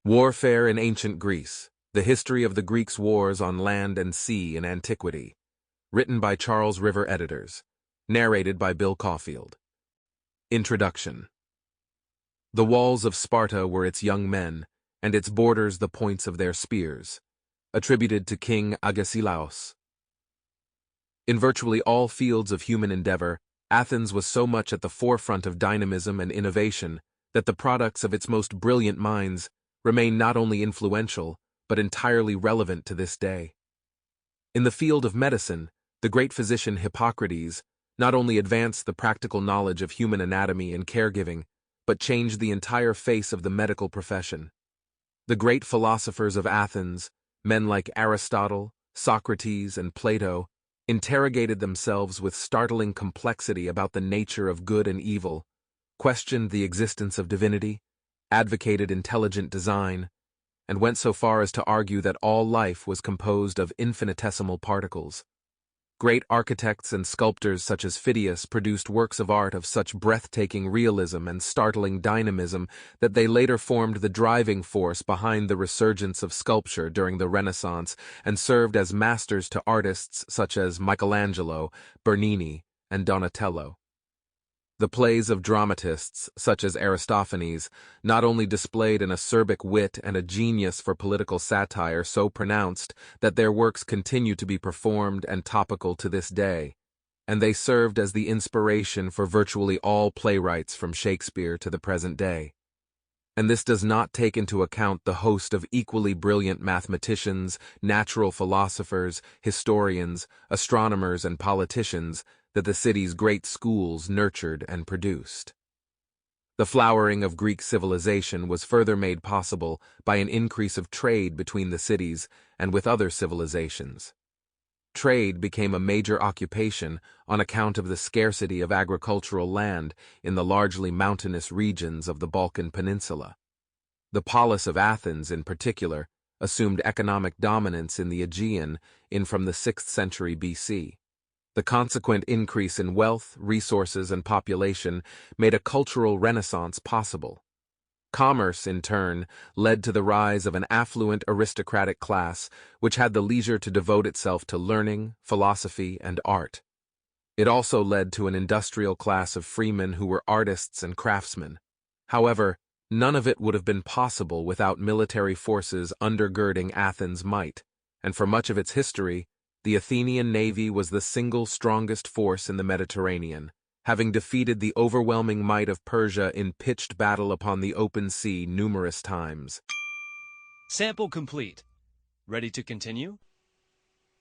Warfare in Ancient Greece, The History of the Greeks' Wars on Land and Sea in Antiquity. Written by Charles River Editors. Narrated by Bill Caufield. Introduction. The walls of Sparta were its young men, and its borders the points of their spears. Attributed to King Agesilaos. In virtually all fields of human endeavor, Athens was so much at the forefront of dynamism and innovation that the products of its most brilliant minds remain not only influential, but entirely relevant to this day. In the field of medicine, the great physician Hippocrates not only advanced the practical knowledge of human anatomy and caregiving, but changed the entire face of the medical profession. The great philosophers of Athens, men like Aristotle, Socrates, and Plato, interrogated themselves with startling complexity about the nature of good and evil, questioned the existence of divinity, advocated intelligent design, and went so far as to argue that all life was composed of infinitesimal particles. Great architects and sculptors such as Phidias produced works of art of such breathtaking realism and startling dynamism that they later formed the driving force behind the resurgence of sculpture during the Renaissance and served as masters to artists such as Michelangelo, Bernini, and Donatello. The plays of dramatists, such as Aristophanes, not only displayed an acerbic wit and a genius for political satire so pronounced that their works continue to be performed and topical to this day, and they served as the inspiration for virtually all playwrights from Shakespeare to the present day. And this does not take into account the host of equally brilliant mathematicians, natural philosophers, historians, astronomers, and politicians that the city's great schools nurtured and produced. The flowering of Greek civilization was further made possible by an increase of trade between the cities and with other civilizations. Trade became a major occupation on account of the scarcity of agricultural land in the largely mountainous regions of the Balkan Peninsula. The polis of Athens, in particular, assumed economic dominance in the Aegean from the 6th century BC. The consequent increase in wealth, resources, and population made a cultural renaissance possible. Commerce, in turn, led to the rise of an affluent aristocratic class which had the leisure to devote itself to learning, philosophy, and art. It also led to an industrial class of freemen who were artists and craftsmen. However, none of it would have been possible without military forces undergirding Athens' might, and for much of its history, the Athenian navy was the single strongest force in the Mediterranean, having defeated the overwhelming might of Persia in pitched battle upon the open sea numerous times. Sample complete. Ready to continue?